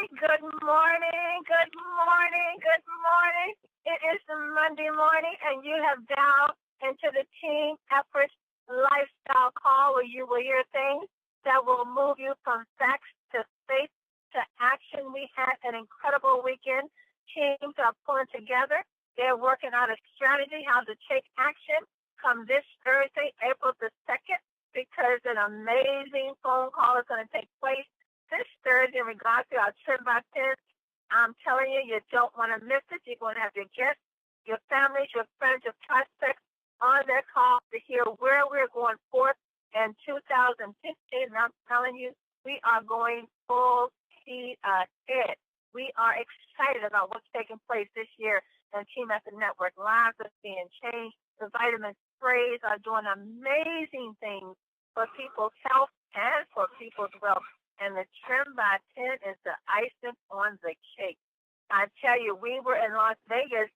Good morning. Good morning. Good morning. It is the Monday morning, and you have dialed into the Team Effort Lifestyle Call, where you will hear things that will move you from facts to faith to action. We had an incredible weekend. Teams are pulling together. They're working out a strategy how to take action come this Thursday, April the 2nd, because an amazing phone call is going to take place this Thursday in regards to our 10 by 10. I'm telling you, you don't want to miss it. You're going to have your guests, your families, your friends, your prospects on their call to hear where we're going forth in 2015. And I'm telling you, we are going full speed ahead. We are excited about what's taking place this year in Team Effort Network. Lives are being changed. The vitamin sprays are doing amazing things for people's health and for people's wealth. And the Trim by 10 is the icing on the cake. I tell you, we were in Las Vegas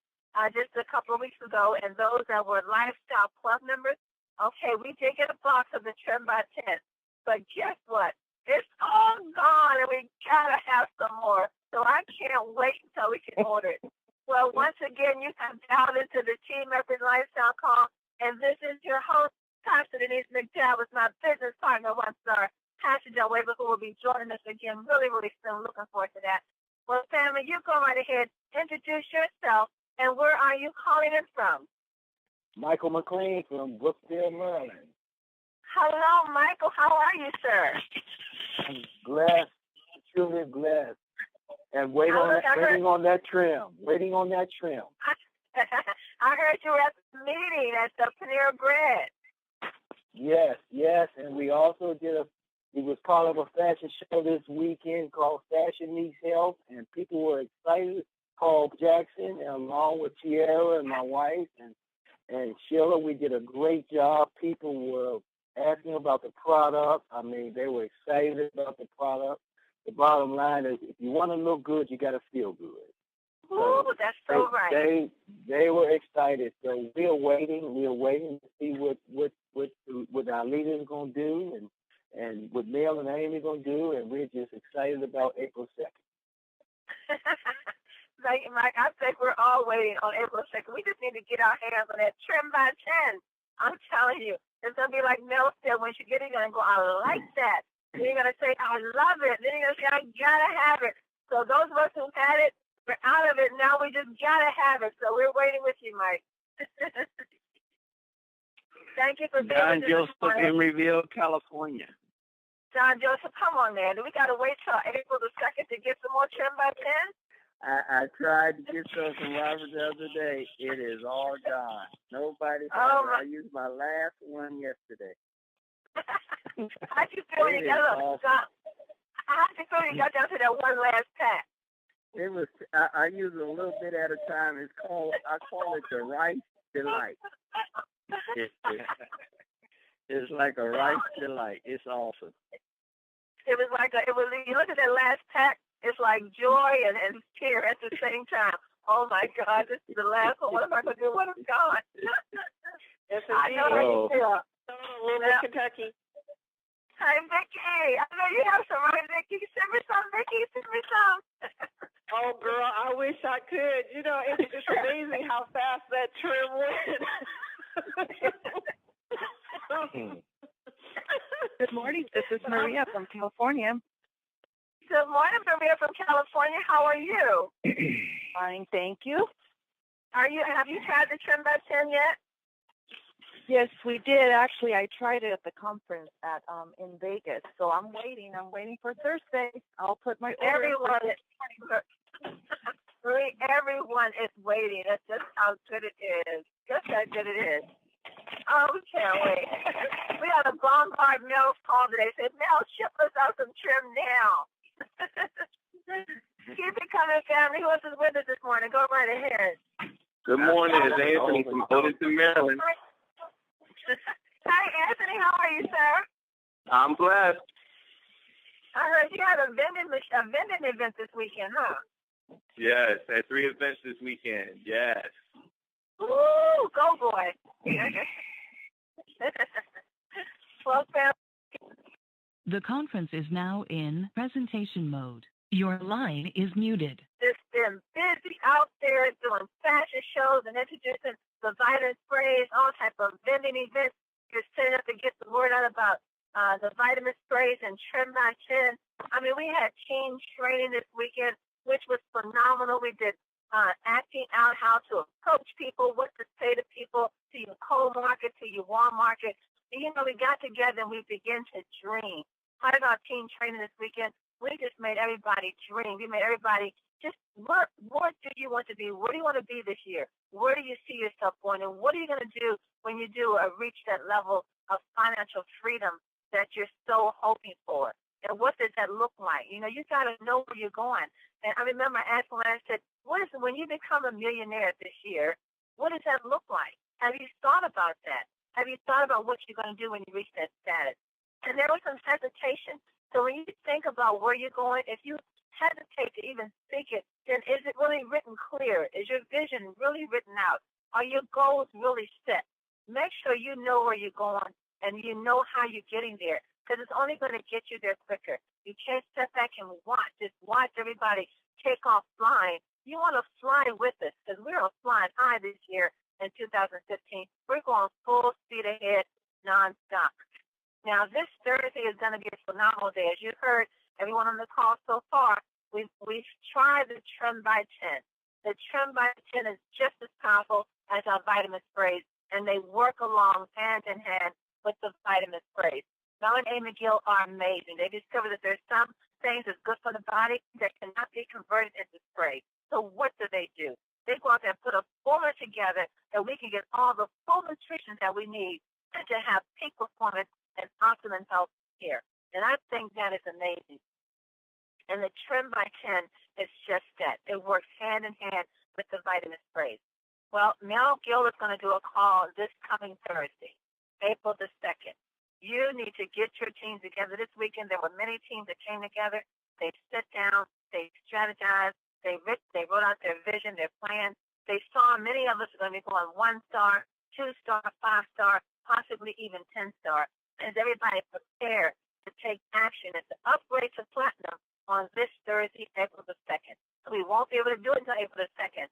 just a couple of weeks ago, and those that were Lifestyle Club members, okay, we did get a box of the Trim by 10. But guess what? It's all gone, and we got to have some more. So I can't wait until we can order it. Well, once again, you have dialed into the Team Effort Lifestyle Call, and this is your host, Pastor Denise McDowell, with my business partner, one star, Pastor Del Weber, who will be joining us again really, really soon. Looking forward to that. Well, family, you go right ahead. Introduce yourself, and where are you calling in from? Michael McLean from Brookfield, Maryland. Hello, Michael. How are you, sir? I'm blessed, truly blessed. And waiting on that trim. I heard you were at the meeting at the Panera Bread. Yes, and we also we was part of a fashion show this weekend called Fashion Meets Health, and people were excited. Paul Jackson, and along with Tierra and my wife and Sheila, we did a great job. People were asking about the product. I mean, they were excited about the product. The bottom line is, if you want to look good, you got to feel good. Ooh, that's so right. They were excited. So we're waiting to see what our leaders are going to do and what Mel and Amy are going to do, and we're just excited about April 2nd. Mike, I think we're all waiting on April 2nd. We just need to get our hands on that Trim by 10. I'm telling you, it's going to be like Mel said, when you get it, you're going to go, I like that. Then you're going to say, I love it. Then you're going to say, I got to have it. So those of us who've had it, we're out of it. Now we just got to have it. So we're waiting with you, Mike. Thank you for being John with us. Joseph in Reveal, California. John Joseph, come on, man. Do we got to wait till April the 2nd to get some more Trim by 10? I tried to get some from Robert the other day. It is all gone. Nobody. I used my last one yesterday. How'd you feel when you got down to that one last pack? It was. I use it a little bit at a time. I call it the rice delight. It's like a rice delight. It's awesome. You look at that last pack. It's like joy and fear at the same time. Oh my God, this is the last one. What am I going to do when it's gone? Yes, I know how you feel. Kentucky. Hi, Vicky. I know you have some, right, Vicky? Send me some, Vicky. Send me some. Oh, girl, I wish I could. You know, it's just amazing how fast that trim went. Good morning. This is Maria from California. Good morning, Maria from California. How are you? Fine, thank you. Have you tried the Trim by 10 yet? Yes, we did. Actually, I tried it at the conference in Vegas. So I'm waiting for Thursday. I'll put my everyone is waiting. That's just how good it is. Just how good it is. Oh, we can't wait. We had a bombard Mel's call today. Said, Mel, ship us out some Trim now. Keep it coming, family. Who else is with us this morning? Go right ahead. Good morning. It's Anthony from Odenton, Maryland. Hi, Anthony. How are you, sir? I'm blessed. I heard you had a vending event this weekend, huh? Yes, at 3 events this weekend. Yes. Ooh, go boy. Well, family. The conference is now in presentation mode. Your line is muted. Just been busy out there doing fashion shows and introducing the vitamin sprays, all type of vending events. You're setting up to get the word out about the vitamin sprays and Trim by 10. I mean, we had team training this weekend, which was phenomenal. We did acting out how to approach people, what to say to people, to your cold market, to your warm market. You know, we got together and we began to dream. Part of our team training this weekend, we just made everybody dream. We made everybody just, what do you want to be? Where do you want to be this year? Where do you see yourself going? And what are you going to do when you do reach that level of financial freedom that you're so hoping for? And what does that look like? You know, you got to know where you're going. And I remember asking when I said, when you become a millionaire this year, what does that look like? Have you thought about that? Have you thought about what you're going to do when you reach that status? And there was some hesitation. So when you think about where you're going, if you hesitate to even think it, then is it really written clear? Is your vision really written out? Are your goals really set? Make sure you know where you're going and you know how you're getting there, because it's only going to get you there quicker. You can't step back and just watch everybody take off flying. You want to fly with us, because we're on flying high this year in 2015. We're going full speed ahead, nonstop. Now, this Thursday is going to be a phenomenal day. As you've heard, everyone on the call so far, we've tried the Trim by 10. The Trim by 10 is just as powerful as our vitamin sprays, and they work along hand in hand with the vitamin sprays. Mel and Amy Gill are amazing. They discovered that there's some things that's good for the body that cannot be converted into spray. So what do? They go out there and put a formula together that we can get all the full nutrition that we need to have peak performance and optimum health care. And I think that is amazing. And the Trim by 10 is just that. It works hand in hand with the vitamin sprays. Well, Mel Gill is going to do a call this coming Thursday, April the 2nd. You need to get your team together. This weekend, there were many teams that came together. They sat down, they strategized, they wrote out their vision, their plan. They saw many of us are going to be going 1-star, 2-star, 5-star, possibly even 10-star. As everybody prepared to take action and to upgrade to platinum on this Thursday, April the 2nd. So we won't be able to do it until April the 2nd.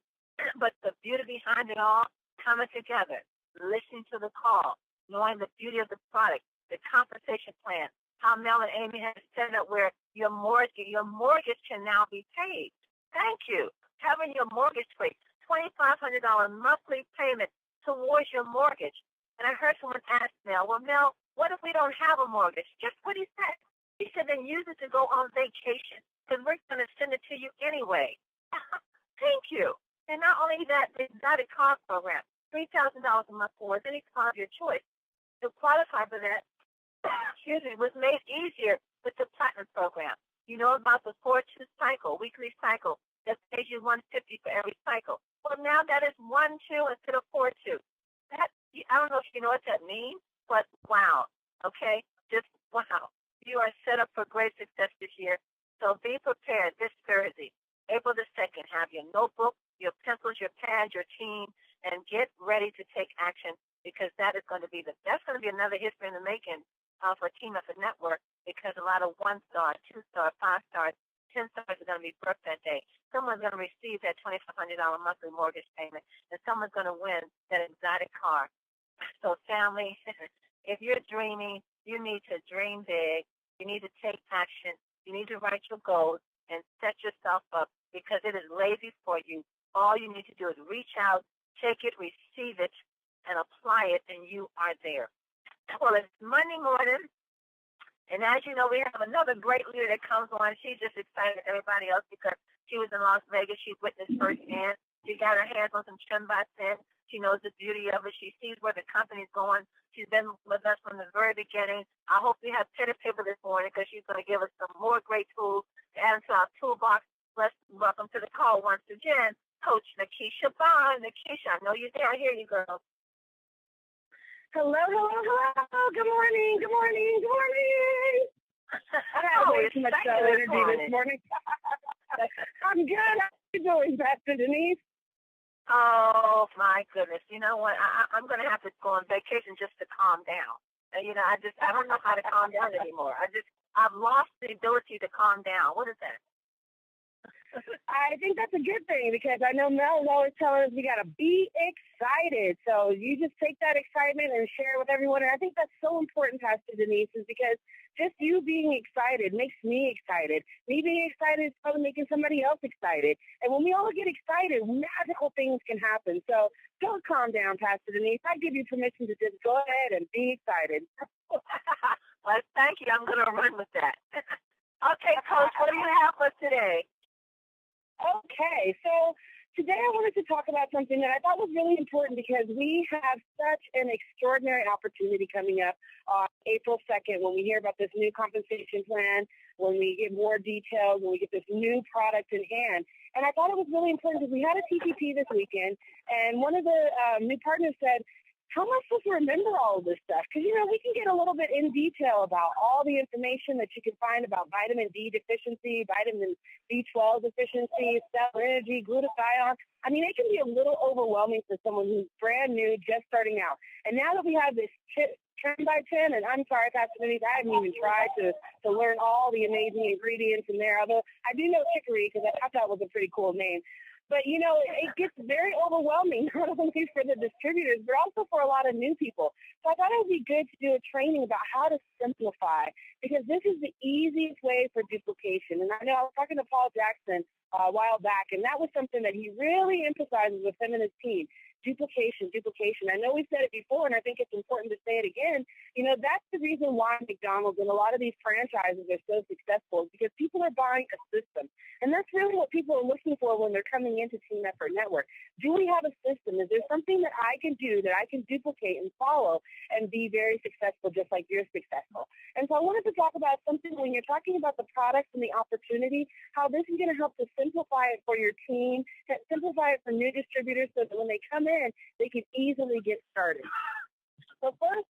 But the beauty behind it all, coming together, listening to the call, knowing the beauty of the product, the compensation plan, how Mel and Amy have set up where your mortgage can now be paid. Thank you. Having your mortgage paid, $2,500 monthly payment towards your mortgage. And I heard someone ask Mel, well, Mel, what if we don't have a mortgage? Guess what he said? He said, then use it to go on vacation, because we're going to send it to you anyway. Thank you. And not only that, the exotic car program, $3,000 a month towards any car of your choice. To qualify for that, was made easier with the Platinum program. You know about the 4-2 cycle, weekly cycle, that pays you $150 for every cycle. Well, now that is 1-2 instead of 4-2. That, I don't know if you know what that means, but wow, okay? Just wow. You are set up for great success this year. So be prepared this Thursday, April the 2nd. Have your notebook, your pencils, your pads, your team, and get ready to take action, because that's going to be another history in the making for Team Effort Network, because a lot of 1-star, 2-star, 5-stars, 10 stars are going to be birthed that day. Someone's going to receive that $2,500 monthly mortgage payment, and someone's going to win that exotic car. So family, if you're dreaming, you need to dream big. You need to take action. You need to write your goals and set yourself up, because it is lazy for you. All you need to do is reach out, take it, receive it, and apply it, and you are there. Well, it's Monday morning, and as you know, we have another great leader that comes on. She's just excited with everybody else because she was in Las Vegas. She witnessed firsthand. She got her hands on some Trim by 10. She knows the beauty of it. She sees where the company's going. She's been with us from the very beginning. I hope we have pen and paper this morning, because she's going to give us some more great tools to add into our toolbox. Let's welcome to the call once again, Coach Nikisha Bond. Nikisha, I know you're there. I hear you, girl. Hello. Good morning. I have way too much energy this morning. I'm good. How are you doing, Pastor Denise? Oh, my goodness. You know what? I'm going to have to go on vacation just to calm down. You know, I don't know how to calm down anymore. I've lost the ability to calm down. What is that? I think that's a good thing because I know Mel is always telling us we got to be excited. So you just take that excitement and share it with everyone. And I think that's so important, Pastor Denise, is because just you being excited makes me excited. Me being excited is probably making somebody else excited. And when we all get excited, magical things can happen. So don't calm down, Pastor Denise. I give you permission to just go ahead and be excited. Well, thank you. I'm going to run with that. Okay, Coach, what do you have for us today? Okay, so today I wanted to talk about something that I thought was really important because we have such an extraordinary opportunity coming up on April 2nd when we hear about this new compensation plan, when we get more details, when we get this new product in hand. And I thought it was really important because we had a TPP this weekend, and one of the new partners said, how am I supposed to remember all of this stuff? Because, we can get a little bit in detail about all the information that you can find about vitamin D deficiency, vitamin B12 deficiency, cell energy, glutathione. I mean, it can be a little overwhelming for someone who's brand new, just starting out. And now that we have this 10 by 10, and I'm sorry, Pastor Denise, I haven't even tried to learn all the amazing ingredients in there, although I do know chicory because I thought that was a pretty cool name. But, it gets very overwhelming, not only for the distributors, but also for a lot of new people. So I thought it would be good to do a training about how to simplify, because this is the easiest way for duplication. And I know I was talking to Paul Jackson a while back, and that was something that he really emphasizes with him and his team. Duplication. I know we've said it before, and I think it's important to say it again. That's the reason why McDonald's and a lot of these franchises are so successful, because people are buying a system. And that's really what people are looking for when they're coming into Team Effort Network. Do we have a system? Is there something that I can do that I can duplicate and follow and be very successful just like you're successful? And so I wanted to talk about something when you're talking about the products and the opportunity, how this is going to help to simplify it for your team, simplify it for new distributors so that when they come in, they can easily get started. So first,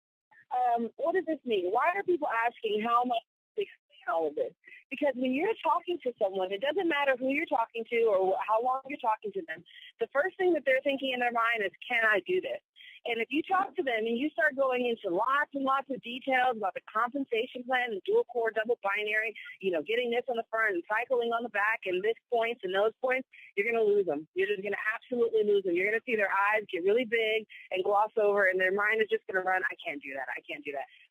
what does this mean? Why are people asking how much to explain all of this? Because when you're talking to someone, it doesn't matter who you're talking to or how long you're talking to them. The first thing that they're thinking in their mind is, can I do this? And if you talk to them and you start going into lots and lots of details about the compensation plan and dual core, double binary, getting this on the front and cycling on the back and this points and those points, you're going to lose them. You're just going to absolutely lose them. You're going to see their eyes get really big and gloss over, and their mind is just going to run, I can't do that.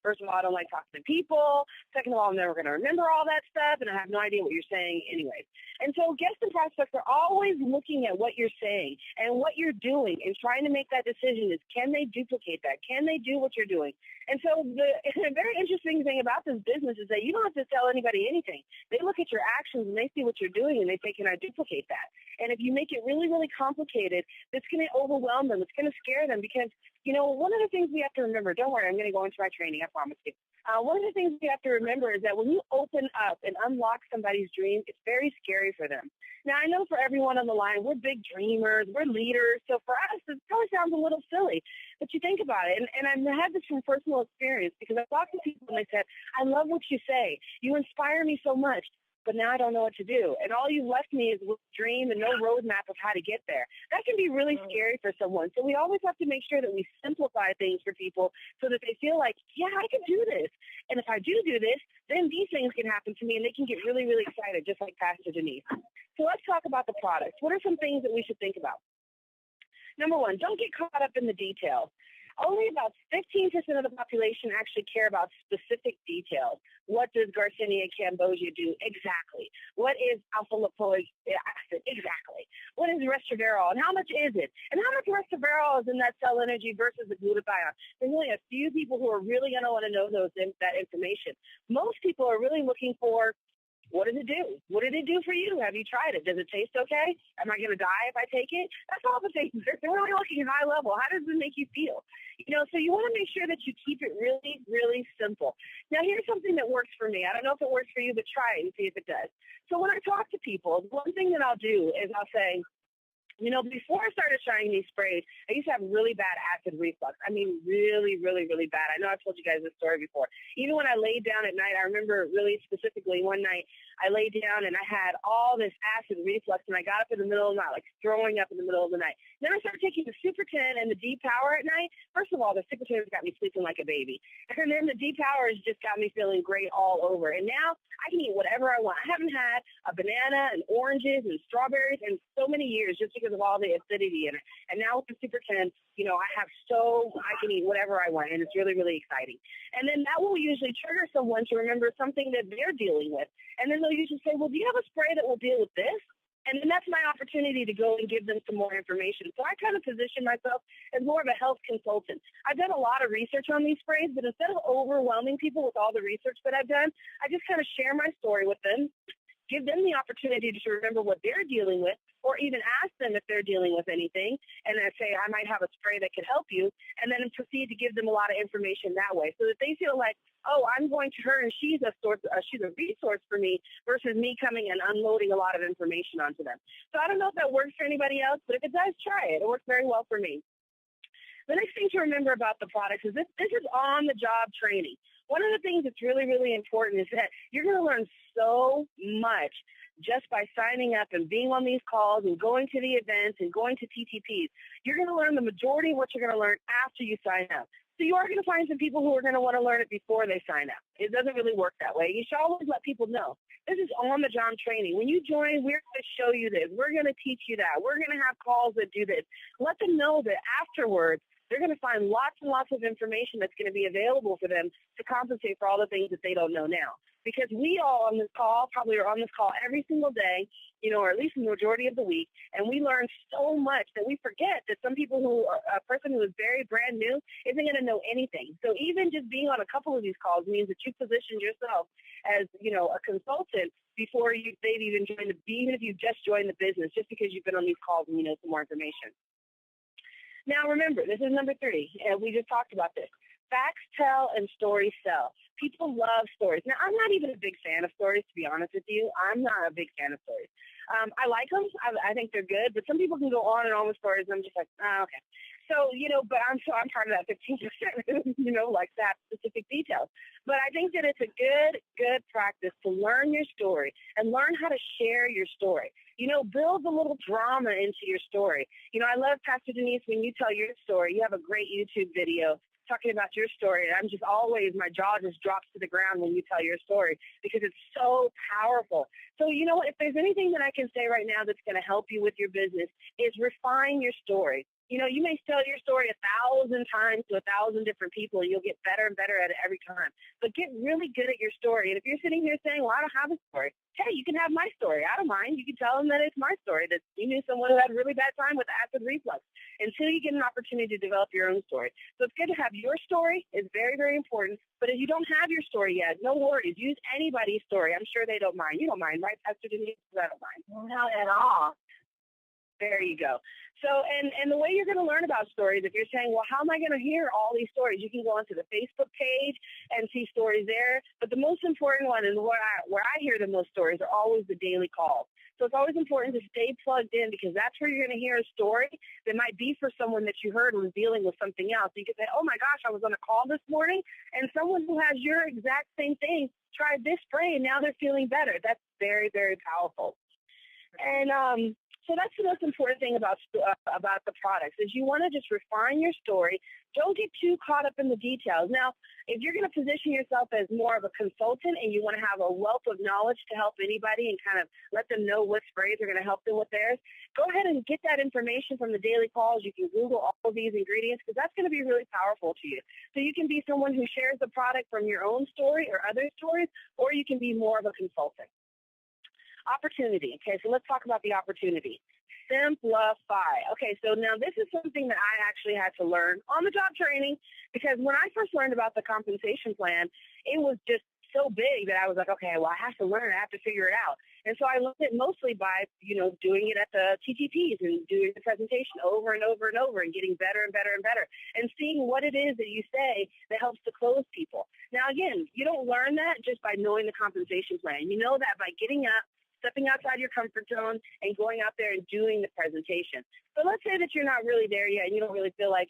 First of all, I don't like talking to people. Second of all, I'm never going to remember all that stuff, and I have no idea what you're saying anyways. And so guests and prospects are always looking at what you're saying and what you're doing and trying to make that decision is, can they duplicate that? Can they do what you're doing? And so the very interesting thing about this business is that you don't have to tell anybody anything. They look at your actions and they see what you're doing and they say, can I duplicate that? And if you make it really, really complicated, it's going to overwhelm them. It's going to scare them because, one of the things we have to remember, don't worry, I'm going to go into my training, I promise you. One of the things we have to remember is that when you open up and unlock somebody's dream, it's very scary for them. Now, I know for everyone on the line, we're big dreamers, we're leaders, so for us, it probably sounds a little silly, but you think about it, and I've had this from personal experience because I've talked to people and they said, I love what you say, you inspire me so much, but now I don't know what to do. And all you left me is with a dream and no roadmap of how to get there. That can be really scary for someone. So we always have to make sure that we simplify things for people so that they feel like, yeah, I can do this. And if I do this, then these things can happen to me and they can get really, really excited, just like Pastor Denise. So let's talk about the products. What are some things that we should think about? Number one, don't get caught up in the details. Only about 15% of the population actually care about specific details. What does Garcinia cambogia do? Exactly. What is alpha-lipoic acid? Exactly. What is resveratrol? And how much is it? And how much resveratrol is in that cell energy versus the glutathione? There's only a few people who are really going to want to know that information. Most people are really looking for, what does it do? What did it do for you? Have you tried it? Does it taste okay? Am I going to die if I take it? That's all the things. They're really looking high level. How does it make you feel? So you want to make sure that you keep it really, really simple. Now, here's something that works for me. I don't know if it works for you, but try it and see if it does. So when I talk to people, one thing that I'll do is I'll say, Before I started trying these sprays, I used to have really bad acid reflux. I mean, really, really, really bad. I know I've told you guys this story before. Even when I laid down at night, I remember really specifically one night I laid down and I had all this acid reflux, and I got up in the middle of the night, like throwing up in the middle of the night. Then I started taking the Super 10 and the D-Power at night. First of all, the Super 10 got me sleeping like a baby. And then the D-Power has just got me feeling great all over. And now I can eat whatever I want. I haven't had a banana and oranges and strawberries in so many years just because of all the acidity in it. And now with the Super 10, I can eat whatever I want, and it's really, really exciting. And then that will usually trigger someone to remember something that they're dealing with. And then they'll usually say, well, do you have a spray that will deal with this? And then that's my opportunity to go and give them some more information. So I kind of position myself as more of a health consultant. I've done a lot of research on these sprays, but instead of overwhelming people with all the research that I've done, I just kind of share my story with them, give them the opportunity to remember what they're dealing with, or even ask them if they're dealing with anything. And I say, I might have a spray that could help you, and then proceed to give them a lot of information that way so that they feel like, oh, I'm going to her and she's a resource for me versus me coming and unloading a lot of information onto them. So I don't know if that works for anybody else, but if it does, try it. It works very well for me. The next thing to remember about the products is this is on-the-job training. One of the things that's really, really important is that you're going to learn so much just by signing up and being on these calls and going to the events and going to TTPs. You're going to learn the majority of what you're going to learn after you sign up. So you are going to find some people who are going to want to learn it before they sign up. It doesn't really work that way. You should always let people know. This is on-the-job training. When you join, we're going to show you this. We're going to teach you that. We're going to have calls that do this. Let them know that afterwards, they're going to find lots and lots of information that's going to be available for them to compensate for all the things that they don't know now. Because we all on this call probably are on this call every single day, or at least the majority of the week, and we learn so much that we forget that some people a person who is very brand new isn't going to know anything. So even just being on a couple of these calls means that you positioned yourself as, a consultant before they've even joined even if you just joined the business, just because you've been on these calls and you know some more information. Now, remember, this is number 3, and we just talked about this. Facts tell and stories sell. People love stories. Now, I'm not even a big fan of stories, to be honest with you. I'm not a big fan of stories. I like them. I think they're good, but some people can go on and on with stories, and I'm just like, okay. So, but I'm part of that 15%, like that specific details. But I think that it's a good practice to learn your story and learn how to share your story. Build a little drama into your story. I love, Pastor Denise, when you tell your story, you have a great YouTube video talking about your story, and I'm just always, my jaw just drops to the ground when you tell your story because it's so powerful. So, if there's anything that I can say right now that's going to help you with your business is refine your story. You may tell your story 1,000 times to 1,000 different people, and you'll get better and better at it every time. But get really good at your story. And if you're sitting here saying, well, I don't have a story, hey, you can have my story. I don't mind. You can tell them that it's my story, that you knew someone who had a really bad time with acid reflux, until you get an opportunity to develop your own story. So it's good to have your story. It's very, very important. But if you don't have your story yet, no worries. Use anybody's story. I'm sure they don't mind. You don't mind, right, Pastor Denise? I don't mind. Not at all. There you go. So, and the way you're going to learn about stories, if you're saying, well, how am I going to hear all these stories? You can go onto the Facebook page and see stories there. But the most important one, and where I hear the most stories, are always the daily calls. So it's always important to stay plugged in, because that's where you're going to hear a story that might be for someone that you heard was dealing with something else. So you can say, oh, my gosh, I was on a call this morning, and someone who has your exact same thing tried this spray, and now they're feeling better. That's very, very powerful. And so that's the most important thing about the products, is you want to just refine your story. Don't get too caught up in the details. Now, if you're going to position yourself as more of a consultant and you want to have a wealth of knowledge to help anybody and kind of let them know what sprays are going to help them with theirs, go ahead and get that information from the daily calls. You can Google all of these ingredients, because that's going to be really powerful to you. So you can be someone who shares the product from your own story or other stories, or you can be more of a consultant. Opportunity. Okay, so let's talk about the opportunity. Simplify. Okay, so now this is something that I actually had to learn on the job training, because when I first learned about the compensation plan, it was just so big that I was like, okay, well, I have to learn. I have to figure it out. And so I learned it mostly by, doing it at the TTPs and doing the presentation over and over and over and getting better and better and better and seeing what it is that you say that helps to close people. Now, again, you don't learn that just by knowing the compensation plan. You know that by getting up, stepping outside your comfort zone and going out there and doing the presentation. So let's say that you're not really there yet and you don't really feel like,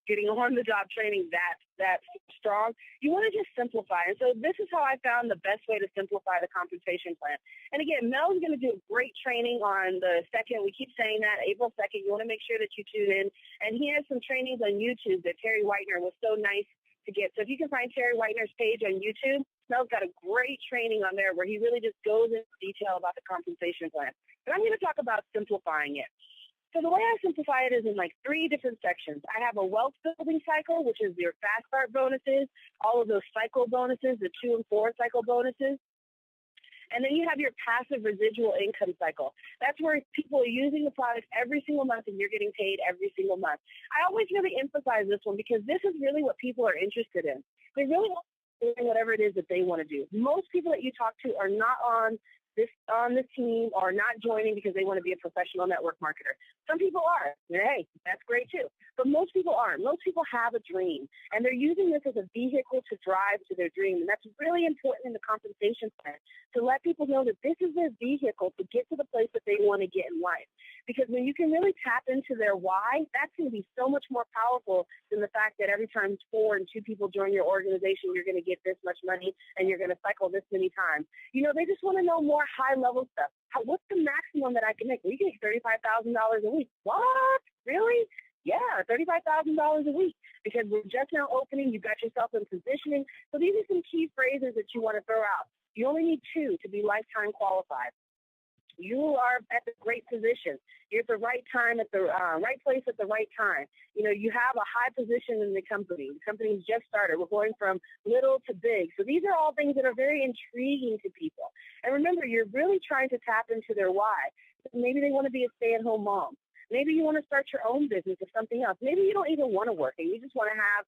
getting on-the-job training that strong. You want to just simplify. And so this is how I found the best way to simplify the compensation plan. And again, Mel's going to do a great training on the 2nd. We keep saying that, April 2nd. You want to make sure that you tune in. And he has some trainings on YouTube that Terry Whitener was so nice to get. So if you can find Terry Whitener's page on YouTube, Mel's got a great training on there where he really just goes into detail about the compensation plan. But I'm going to talk about simplifying it. So the way I simplify it is in 3 different sections. I have a wealth building cycle, which is your fast start bonuses, all of those cycle bonuses, the 2 and 4 cycle bonuses. And then you have your passive residual income cycle. That's where people are using the products every single month and you're getting paid every single month. I always really emphasize this one because this is really what people are interested in. They really want to do whatever it is that they want to do. Most people that you talk to are not on the team or not joining because they want to be a professional network marketer. Some people are. Hey, that's great too. But most people aren't. Most people have a dream, and they're using this as a vehicle to drive to their dream. And that's really important in the compensation plan, to let people know that this is their vehicle to get to the place that they want to get in life. Because when you can really tap into their why, that's going to be so much more powerful than the fact that every time 4 and 2 people join your organization, you're going to get this much money and you're going to cycle this many times. They just want to know more high-level stuff. What's the maximum that I can make? We can make $35,000 a week. What? Really? Yeah, $35,000 a week because we're just now opening. You've got yourself in positioning. So these are some key phrases that you want to throw out. You only need 2 to be lifetime qualified. You are at the great position. You're at the right time, at the right place at the right time. You have a high position in the company. The company's just started. We're going from little to big. So these are all things that are very intriguing to people. And remember, you're really trying to tap into their why. Maybe they want to be a stay-at-home mom. Maybe you want to start your own business or something else. Maybe you don't even want to work and you just want to have,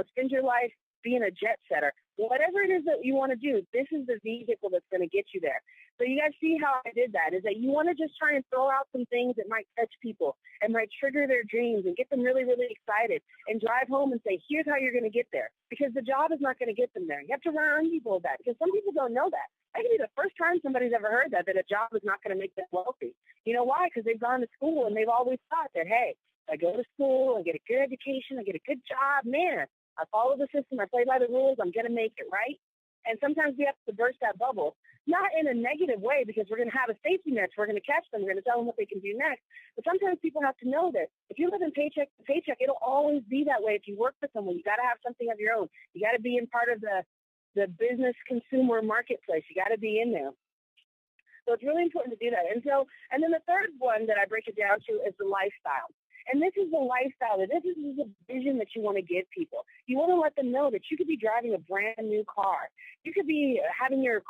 spend your life being a jet setter. Whatever it is that you want to do, this is the vehicle that's going to get you there. So you guys see how I did that, is that you want to just try and throw out some things that might touch people and might trigger their dreams and get them really, really excited and drive home and say, here's how you're going to get there. Because the job is not going to get them there. You have to remind people of that because some people don't know that. That can be the first time somebody's ever heard that a job is not going to make them wealthy. You know why? Because they've gone to school and they've always thought that, hey, I go to school, I get a good education, I get a good job, man, I follow the system, I play by the rules, I'm going to make it, right? And sometimes we have to burst that bubble, not in a negative way because we're going to have a safety net, we're going to catch them, we're going to tell them what they can do next. But sometimes people have to know that if you live in paycheck to paycheck, it'll always be that way. If you work for someone, you got to have something of your own. You got to be in part of the business consumer marketplace. You got to be in there. So it's really important to do that. And then the third one that I break it down to is the lifestyle. And this is the lifestyle. This is the vision that you want to give people. You want to let them know that you could be driving a brand new car. You could be having your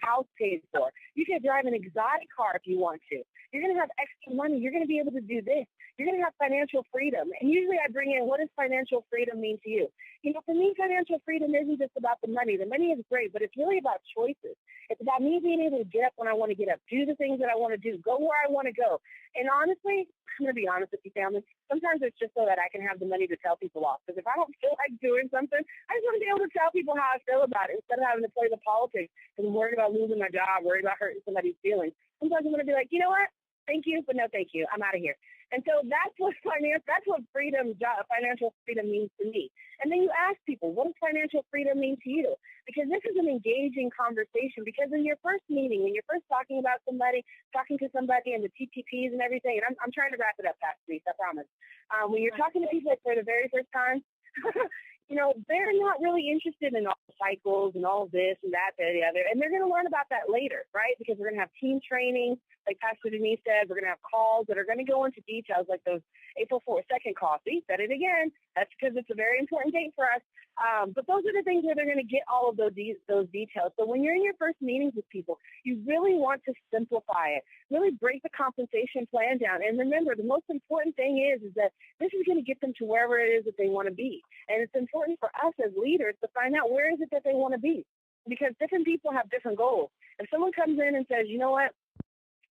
house paid for. You could drive an exotic car if you want to. You're going to have extra money. You're going to be able to do this. You're going to have financial freedom. And usually I bring in, what does financial freedom mean to you? For me, financial freedom isn't just about the money. The money is great, but it's really about choices. It's about me being able to get up when I want to get up, do the things that I want to do, go where I want to go. And honestly, I'm going to be honest with you, family, sometimes it's just so that I can have the money to tell people off. Because if I don't feel like doing something, I just want to be able to tell people how I feel about it instead of having to play the politics because I'm worried about losing my job, worried about hurting somebody's feelings. Sometimes I'm going to be like, you know what? Thank you, but no thank you. I'm out of here. And so that's what financial freedom means to me. And then you ask people, what does financial freedom mean to you? Because this is an engaging conversation. Because in your first meeting, when you're first talking to somebody and the TPPs and everything, and I'm trying to wrap it up, Pastor, I promise. When you're talking to people for the very first time, they're not really interested in all the cycles and all this and that, the other. And they're going to learn about that later, right? Because we're going to have team training, like Pastor Denise said. We're going to have calls that are going to go into details like those April 2nd calls. See, said it again. That's because it's a very important date for us. But those are the things where they're going to get all of those details. So when you're in your first meetings with people, you really want to simplify it, really break the compensation plan down. And remember, the most important thing is that this is going to get them to wherever it is that they want to be. And it's important for us as leaders to find out where is it that they want to be, because different people have different goals. If someone comes in and says, you know what,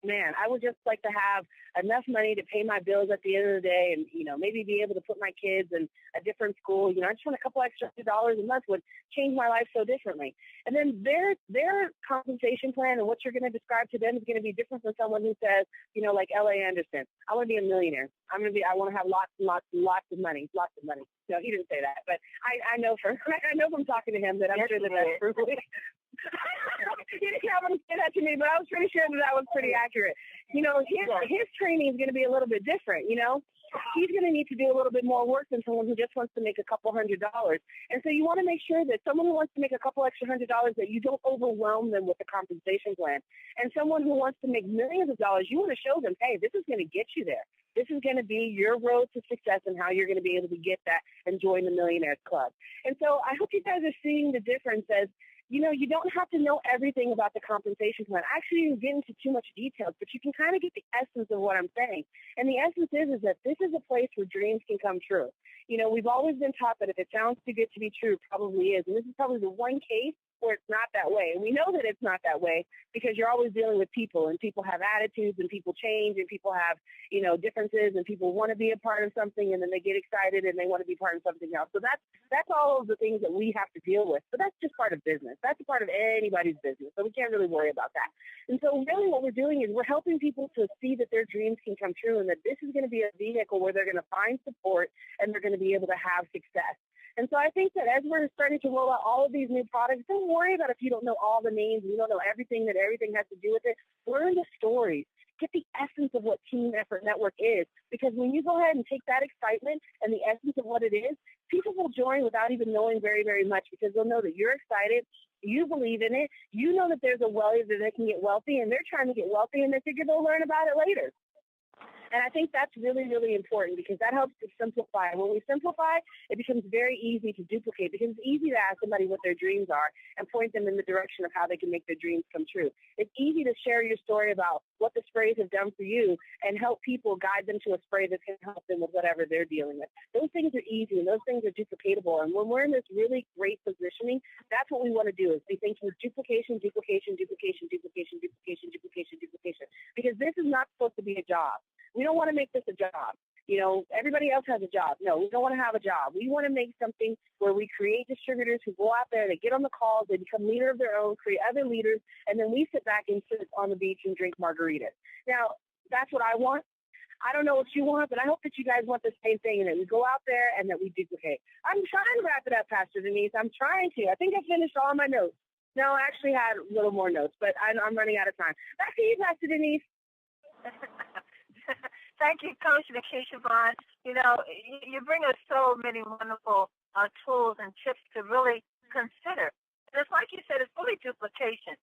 man, I would just like to have enough money to pay my bills at the end of the day and, maybe be able to put my kids in a different school. I just want a couple extra dollars a month would change my life so differently. And then their compensation plan and what you're going to describe to them is going to be different from someone who says, like L.A. Anderson, I want to be a millionaire. I want to have lots and lots and lots of money, No, he didn't say that, but I know from talking to him that I'm sure that's true. He didn't have to say that to me, but I was pretty sure that was pretty accurate. His training is going to be a little bit different, He's going to need to do a little bit more work than someone who just wants to make a couple $100. And so you want to make sure that someone who wants to make a couple extra $100, that you don't overwhelm them with the compensation plan. And someone who wants to make millions of dollars, you want to show them, hey, this is going to get you there. This is going to be your road to success and how you're going to be able to get that and join the Millionaires Club. And so I hope you guys are seeing the difference as, you don't have to know everything about the compensation plan. Actually, you get into too much details, but you can kind of get the essence of what I'm saying. And the essence is that this is a place where dreams can come true. We've always been taught that if it sounds too good to be true, it probably is. And this is probably the one case where it's not that way. And we know that it's not that way because you're always dealing with people, and people have attitudes, and people change, and people have, differences, and people want to be a part of something, and then they get excited and they want to be part of something else. So that's all of the things that we have to deal with. But that's just part of business. That's a part of anybody's business. So we can't really worry about that. And so really what we're doing is we're helping people to see that their dreams can come true, and that this is going to be a vehicle where they're going to find support and they're going to be able to have success. And so I think that as we're starting to roll out all of these new products, don't worry about if you don't know all the names, you don't know everything has to do with it. Learn the stories. Get the essence of what Team Effort Network is. Because when you go ahead and take that excitement and the essence of what it is, people will join without even knowing very, very much, because they'll know that you're excited, you believe in it, you know that there's a way that they can get wealthy, and they're trying to get wealthy, and they figure they'll learn about it later. And I think that's really, really important, because that helps to simplify. When we simplify, it becomes very easy to duplicate, because it's easy to ask somebody what their dreams are and point them in the direction of how they can make their dreams come true. It's easy to share your story about what the sprays have done for you and help people, guide them to a spray that can help them with whatever they're dealing with. Those things are easy, and those things are duplicatable. And when we're in this really great positioning, that's what we want to do, is be thinking duplication, duplication, duplication, duplication, duplication, duplication, duplication, because this is not supposed to be a job. We don't want to make this a job. Everybody else has a job. No, we don't want to have a job. We want to make something where we create distributors who go out there, they get on the calls, they become leader of their own, create other leaders, and then we sit back and sit on the beach and drink margaritas. Now, that's what I want. I don't know what you want, but I hope that you guys want the same thing, and that we go out there and that we duplicate. I'm trying to wrap it up, Pastor Denise. I'm trying to. I think I finished all my notes. No, I actually had a little more notes, but I'm running out of time. Back to you, Pastor Denise. Thank you, Coach Nikisha Vaughn. You bring us so many wonderful tools and tips to really consider. And it's like you said, it's really duplication.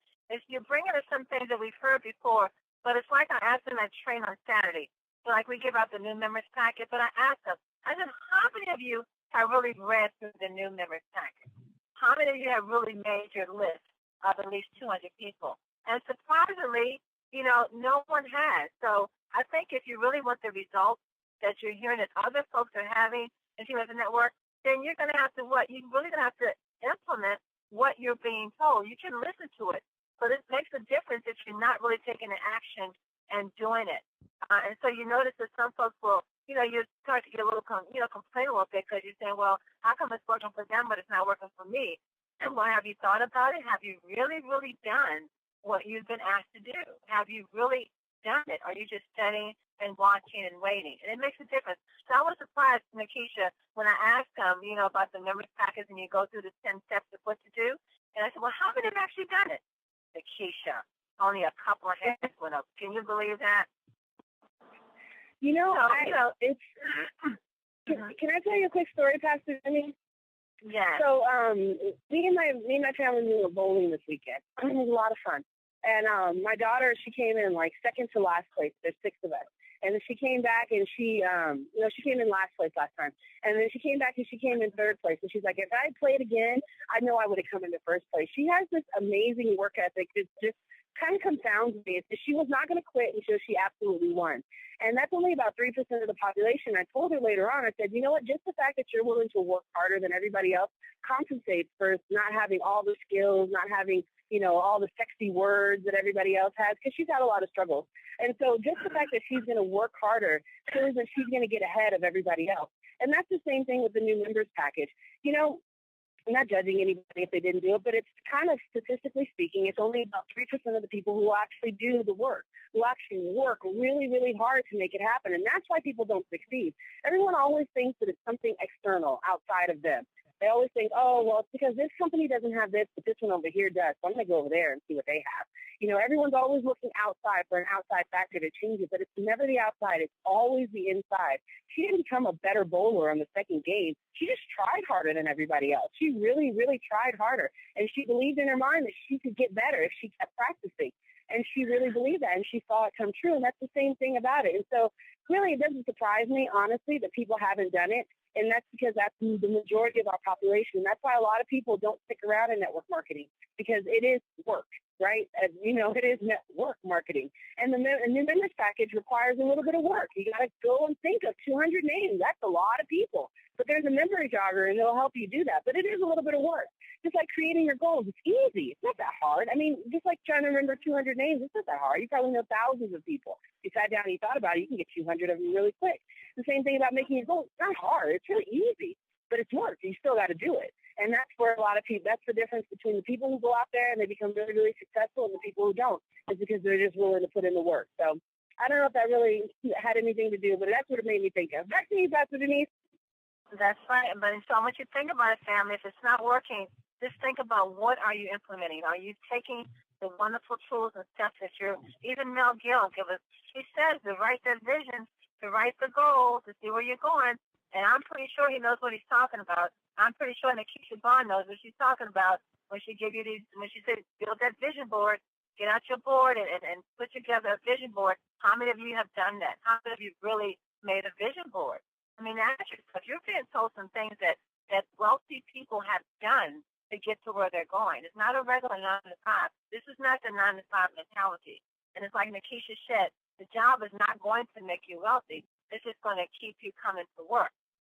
You're bringing us some things that we've heard before, but it's like I asked them at train on Saturday. So like we give out the new members packet, but I asked them, I said, how many of you have really read through the new members packet? How many of you have really made your list of at least 200 people? And surprisingly, no one has. So I think if you really want the results that you're hearing that other folks are having in Team Effort Network, then you're going to have to You're really going to have to implement what you're being told. You can listen to it, but it makes a difference if you're not really taking the action and doing it. And so you notice that some folks will, you start to get a little, complain a little bit, because you're saying, well, how come it's working for them, but it's not working for me? And well, have you thought about it? Have you really, really done what you've been asked to do? Have you really done it? Are you just studying and watching and waiting? And it makes a difference. So I was surprised, Nikisha, when I asked them, about the members package, and you go through the 10 steps of what to do. And I said, well, how many have actually done it? Nikisha, only a couple of hands went up. Can you believe that? It's. Can I tell you a quick story, Pastor Jenny? Yeah. So, me and my family were bowling this weekend. It was a lot of fun. And my daughter, she came in like second to last place. There's 6 of us. And then she came back and she came in last place last time. And then she came back and she came in 3rd place. And she's like, if I had played again, I know I would have come into 1st place. She has this amazing work ethic that just kind of confounds me. She was not going to quit until she absolutely won. And that's only about 3% of the population. I told her later on, I said, you know what, just the fact that you're willing to work harder than everybody else compensates for not having all the skills, not having, all the sexy words that everybody else has, because she's had a lot of struggles. And so just the fact that she's going to work harder shows that she's going to get ahead of everybody else. And that's the same thing with the new members package. I'm not judging anybody if they didn't do it, but it's kind of, statistically speaking, it's only about 3% of the people who actually do the work, who actually work really, really hard to make it happen. And that's why people don't succeed. Everyone always thinks that it's something external outside of them. They always think, oh, well, it's because this company doesn't have this, but this one over here does. So I'm going to go over there and see what they have. Everyone's always looking outside for an outside factor to change it, but it's never the outside. It's always the inside. She didn't become a better bowler on the second game. She just tried harder than everybody else. She really, really tried harder. And she believed in her mind that she could get better if she kept practicing. And she really believed that, and she saw it come true. And that's the same thing about it. And so really it doesn't surprise me, honestly, that people haven't done it. And that's because that's the majority of our population. That's why a lot of people don't stick around in network marketing, because it is work, right? It is network marketing. And the new members package requires a little bit of work. You got to go and think of 200 names. That's a lot of people. But there's a memory jogger, and it'll help you do that. But it is a little bit of work. Just like creating your goals. It's easy. It's not that hard. I mean, just like trying to remember 200 names, it's not that hard. You probably know thousands of people. If you sat down and you thought about it, you can get 200 of them really quick. The same thing about making your goals. It's not hard. It's really easy, but it's work. You still got to do it. And that's where a lot of people, that's the difference between the people who go out there and they become really, really successful and the people who don't, is because they're just willing to put in the work. So I don't know if that really had anything to do, but that's what it made me think of. Back to you, Pastor Denise. That's right. But so I want you to think about it, family. If it's not working, just think about what are you implementing. Are you taking the wonderful tools and steps that even Mel Gill, he says to write that vision, to write the goal, to see where you're going. And I'm pretty sure he knows what he's talking about. I'm pretty sure Nikisha knows what she's talking about when she gave you when she said, build that vision board, get out your board and put together a vision board. How many of you have done that? How many of you really made a vision board? I mean, ask yourself, you're being told some things that wealthy people have done to get to where they're going. It's not a regular 9 to 5. This is not the 9 to 5 mentality. And it's like Nikisha said, the job is not going to make you wealthy. It's just going to keep you coming to work.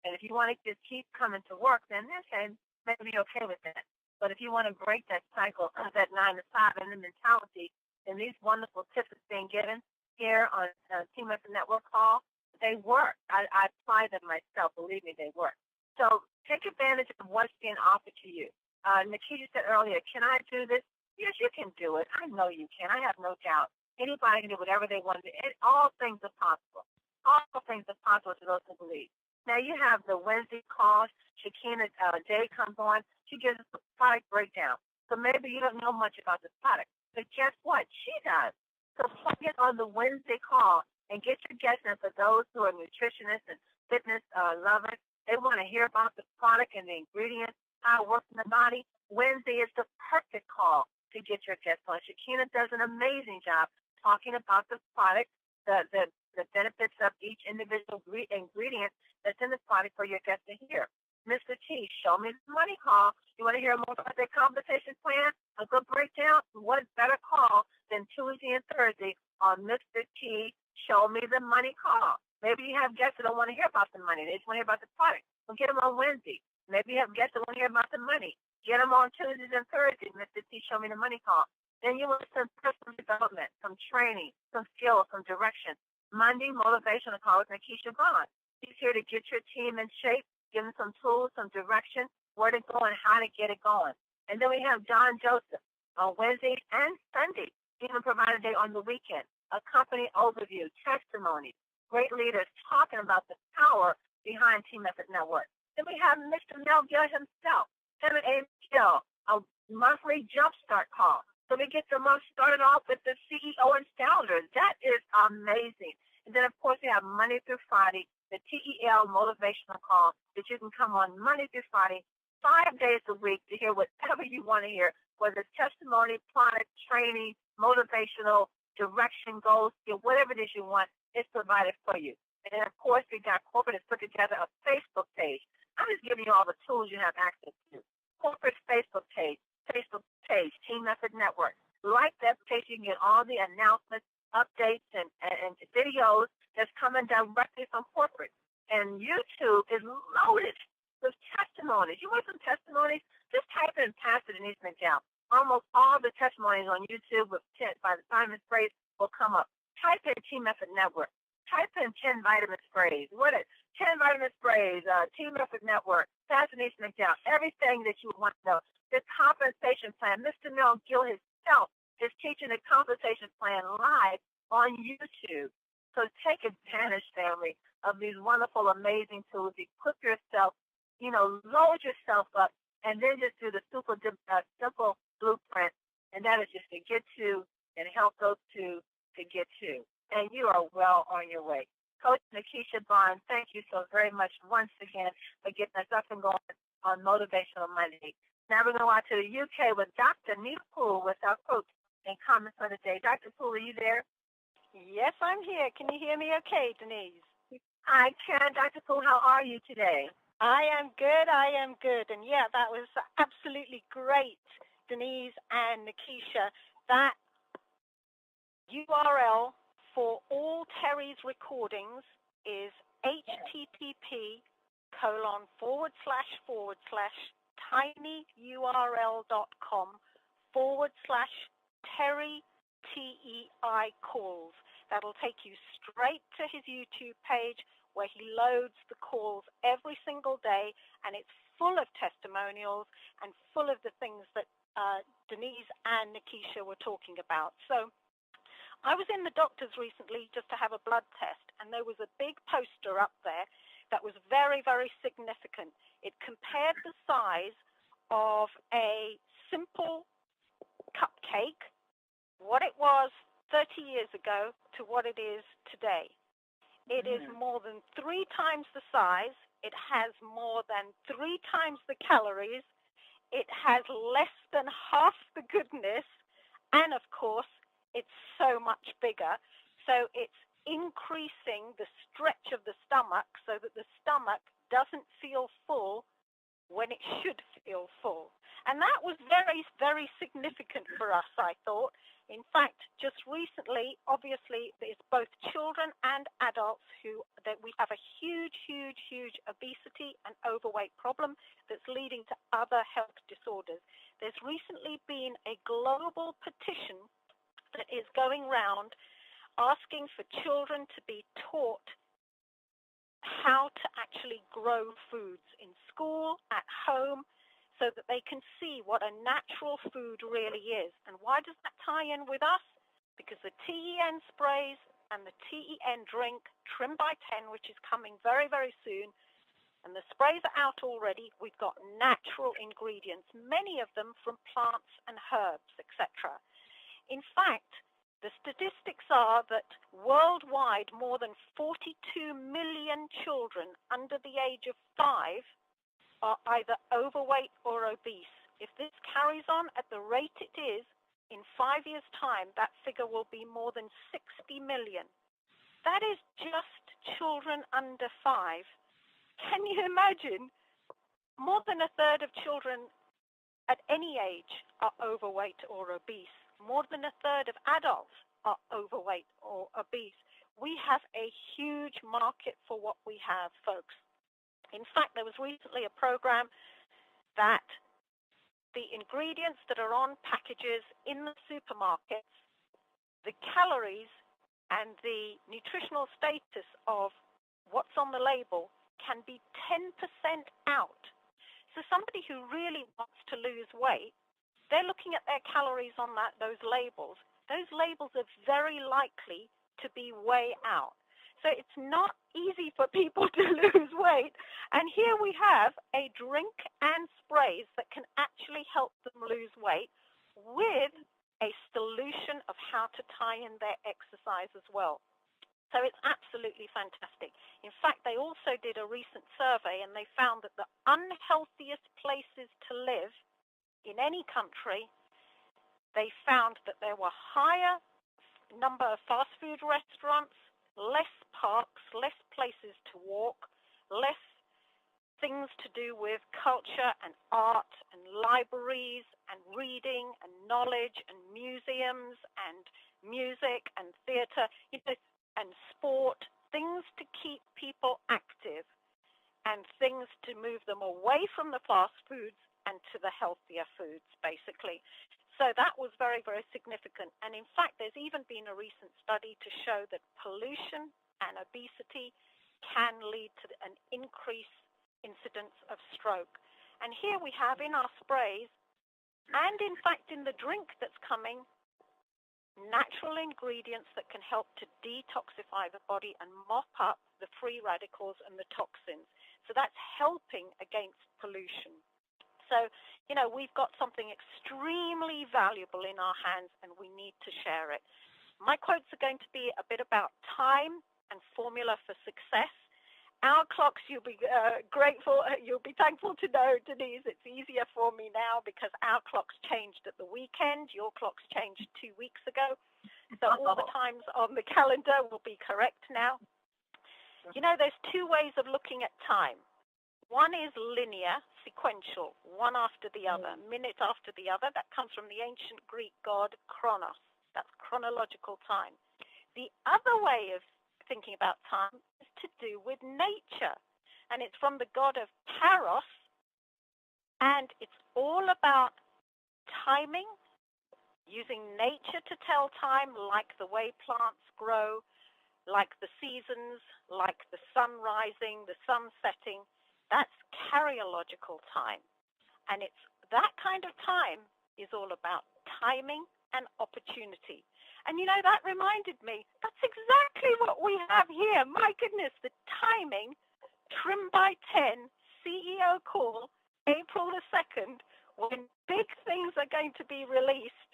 And if you want to just keep coming to work, then okay, maybe you're okay with that. But if you want to break that cycle of that 9 to 5 and the mentality, then these wonderful tips that's being given here on Team Up Network Call, they work. I apply them myself. Believe me, they work. So take advantage of what's being offered to you. Nikisha said earlier, can I do this? Yes, you can do it. I know you can. I have no doubt. Anybody can do whatever they want to do. All things are possible. All things are possible to those who believe. Now you have the Wednesday calls. Shakina Day comes on. She gives us a product breakdown. So maybe you don't know much about this product. But guess what? She does. So plug it on the Wednesday call and get your guests in. For those who are nutritionists and fitness lovers, they want to hear about the product and the ingredients, how it works in the body. Wednesday is the perfect call to get your guests on. Shakina does an amazing job talking about the product, the benefits of each individual ingredient that's in the product for your guests to hear. Mr. T, show me the money call. You want to hear more about their compensation plan? A good breakdown? What better call than Tuesday and Thursday on Mr. T, show me the money call? Maybe you have guests that don't want to hear about the money. They just want to hear about the product. Well, get them on Wednesday. Maybe you have guests that want to hear about the money. Get them on Tuesdays and Thursdays. Mr. T, show me the money call. Then you want some personal development, some training, some skills, some direction. Monday, motivational call with Nikisha Bond. She's here to get your team in shape, give them some tools, some direction, where to go and how to get it going. And then we have Don Joseph on Wednesday and Sunday, even provided day on the weekend. A company overview, testimonies, great leaders talking about the power behind Team Effort Network. Then we have Mr. Mel Gill himself, him and Amy Gill, a monthly jumpstart call. So we get the month started off with the CEO and founders. That is amazing. And then, of course, we have Monday through Friday, the TEL motivational call that you can come on Monday through Friday, 5 days a week to hear whatever you want to hear, whether it's testimony, product, training, motivational, direction, goals, whatever it is you want, it's provided for you. And then, of course, we got corporate has put together a Facebook page. I'm just giving you all the tools you have access to. Corporate Facebook page, Team Effort Network. Like that page, you can get all the announcements, updates, and videos that's coming directly from corporate. And YouTube is loaded with testimonies. You want some testimonies? Just type in Pastor Denise McDowell. Almost all the testimonies on YouTube with 10 by the time it's sprays will come up. Type in Team Effort Network. Type in 10 vitamin sprays. What is 10 vitamin sprays, Team Effort Network, Pastor Denise McDowell, everything that you want to know. The compensation plan. Mr. Mel Gill himself is teaching the compensation plan live on YouTube. So take advantage, family, of these wonderful, amazing tools. Equip yourself, load yourself up, and then just do the simple blueprint, and that is just to get to and help those two to get to. And you are well on your way. Coach Nikisha Bond, thank you so very much once again for getting us up and going on Motivational Monday. Now we're going to go out to the UK with Dr. Nita Poole with our quote and comments for the day. Dr. Poole, are you there? Yes, I'm here. Can you hear me okay, Denise? I can. Dr. Poole, how are you today? I am good. And yeah, that was absolutely great, Denise and Nikisha. That URL for all Terry's recordings is http://tinyurl.com/Terry TEI calls. That'll take you straight to his YouTube page where he loads the calls every single day, and it's full of testimonials and full of the things that Denise and Nikisha were talking about. So I was in the doctor's recently just to have a blood test, and there was a big poster up there that was very, very significant. It compared the size of a simple cupcake, what it was 30 years ago, to what it is today. It is more than 3 times the size. It has more than 3 times the calories. It has less than half the goodness. And, of course, it's so much bigger. So it's increasing the stretch of the stomach so that the stomach doesn't feel full when it should feel full. And that was very, very significant for us, I thought. In fact, just recently, obviously, there's both children and adults that we have a huge, huge, huge obesity and overweight problem that's leading to other health disorders. There's recently been a global petition that is going round asking for children to be taught how to actually grow foods in school, at home, so that they can see what a natural food really is. And why does that tie in with us? Because the TEN sprays and the TEN drink, Trim by 10, which is coming very, very soon, and the sprays are out already. We've got natural ingredients, many of them from plants and herbs, etc. In fact, the statistics are that worldwide more than 42 million children under the age of 5 are either overweight or obese. If this carries on at the rate it is, in 5 years' time, that figure will be more than 60 million. That is just children under 5. Can you imagine? More than a third of children at any age are overweight or obese. More than a third of adults are overweight or obese. We have a huge market for what we have, folks. In fact, there was recently a program that the ingredients that are on packages in the supermarkets, the calories and the nutritional status of what's on the label can be 10% out. So somebody who really wants to lose weight, they're looking at their calories on those labels. Those labels are very likely to be way out. So it's not easy for people to lose weight. And here we have a drink and sprays that can actually help them lose weight with a solution of how to tie in their exercise as well. So it's absolutely fantastic. In fact, they also did a recent survey and they found that the unhealthiest places to live in any country, they found that there were higher number of fast food restaurants, less parks, less places to walk, less things to do with culture and art and libraries and reading and knowledge and museums and music and theater, and sport, things to keep people active. and things to move them away from the fast foods and to the healthier foods, basically. So that was very, very significant. And in fact, there's even been a recent study to show that pollution and obesity can lead to an increased incidence of stroke. And here we have in our sprays, and in fact in the drink that's coming, natural ingredients that can help to detoxify the body and mop up the free radicals and the toxins. So that's helping against pollution. So, we've got something extremely valuable in our hands, and we need to share it. My quotes are going to be a bit about time and formula for success. Our clocks, you'll be you'll be thankful to know, Denise, it's easier for me now because our clocks changed at the weekend. Your clocks changed 2 weeks ago. So all the times on the calendar will be correct now. There's two ways of looking at time. One is linear, sequential, one after the other, minute after the other. That comes from the ancient Greek god Chronos. That's chronological time. The other way of thinking about time is to do with nature. And it's from the god of Kairos. And it's all about timing, using nature to tell time, like the way plants grow, like the seasons, like the sun rising, the sun setting. That's karyological time. And it's that kind of time is all about timing and opportunity. And that reminded me, that's exactly what we have here. My goodness, the timing, Trim by 10, CEO call, April the 2nd, when big things are going to be released.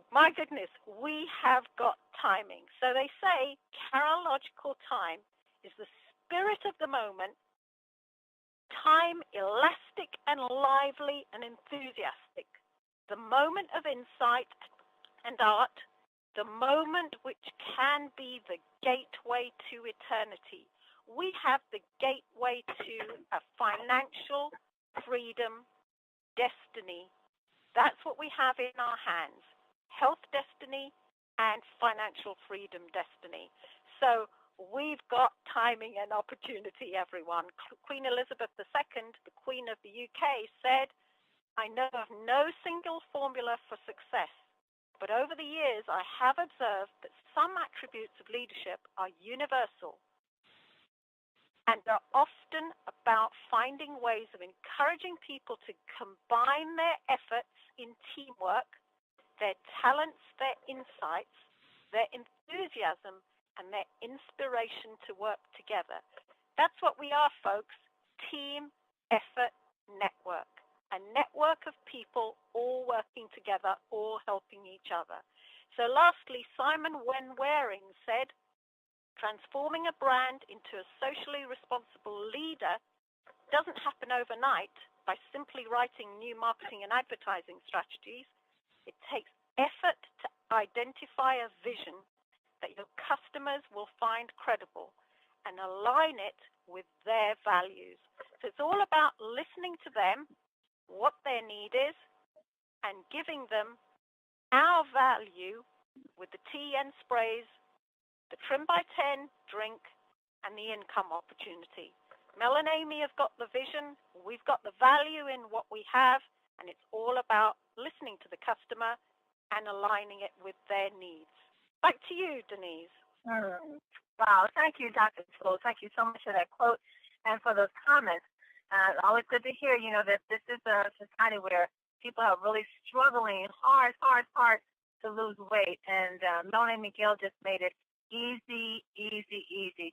My goodness, we have got timing. So they say karyological time is the spirit of the moment, time elastic and lively and enthusiastic, the moment of insight and art, the moment which can be the gateway to eternity. We have the gateway to a financial freedom destiny. That's what we have in our hands, health destiny and financial freedom destiny. So we've got timing and opportunity, everyone. Queen Elizabeth II, the Queen of the UK, said, I know of no single formula for success, but over the years I have observed that some attributes of leadership are universal and are often about finding ways of encouraging people to combine their efforts in teamwork, their talents, their insights, their enthusiasm, and their inspiration to work together. That's what we are, folks. Team, effort, network. A network of people all working together, all helping each other. So lastly, Simon Waring said, transforming a brand into a socially responsible leader doesn't happen overnight by simply writing new marketing and advertising strategies. It takes effort to identify a vision that your customers will find credible and align it with their values. So it's all about listening to them, what their need is, and giving them our value with the tea and sprays, the Trim by 10 drink, and the income opportunity. Mel and Amy have got the vision, we've got the value in what we have, and it's all about listening to the customer and aligning it with their needs. Back to you, Denise. Wow, thank you, Dr. School. Thank you so much for that quote and for those comments. Always good to hear, that this is a society where people are really struggling hard to lose weight. And Melanie McGill just made it easy,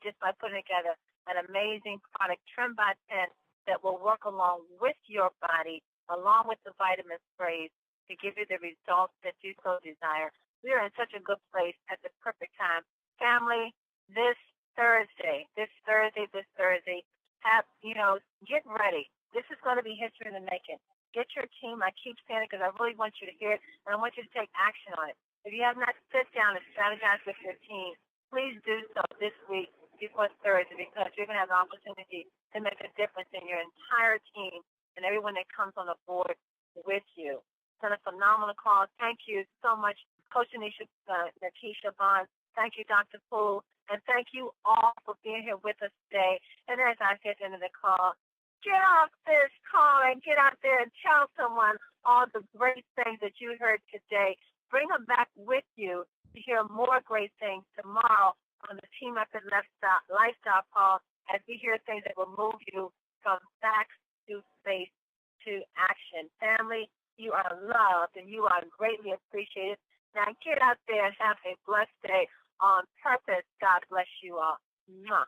just by putting together an amazing product, Trim by 10, that will work along with your body, along with the vitamin sprays, to give you the results that you so desire. We are in such a good place at the perfect time. Family, this Thursday, get ready. This is going to be history in the making. Get your team. I keep saying it because I really want you to hear it, and I want you to take action on it. If you have not sit down and strategized with your team, please do so this week before Thursday, because you're going to have the opportunity to make a difference in your entire team and everyone that comes on the board with you. It's been a phenomenal call. Thank you so much, Coach Nikisha Bonds, Thank you, Dr. Poole. And thank you all for being here with us today. And as I said at the end of the call, get off this call and get out there and tell someone all the great things that you heard today. Bring them back with you to hear more great things tomorrow on the Team Effort Lifestyle call as we hear things that will move you from facts to faith to action. Family, you are loved and you are greatly appreciated. Now get out there and have a blessed day on purpose. God bless you all. Mwah.